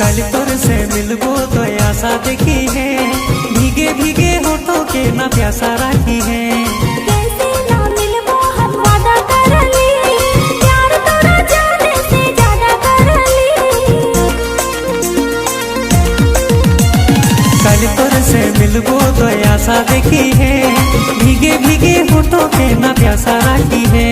कल तोर से मिलबो तो आशा देखी है, भीगे भीगे होठों के ना प्यासा राखी है। कैसे ना मिलबो हम वादा करली, प्यार तोरा जाने से ज्यादा करली। कल तोर से मिलबो तो आशा देखी है, भीगे भीगे होठों के ना प्यासा राखी है।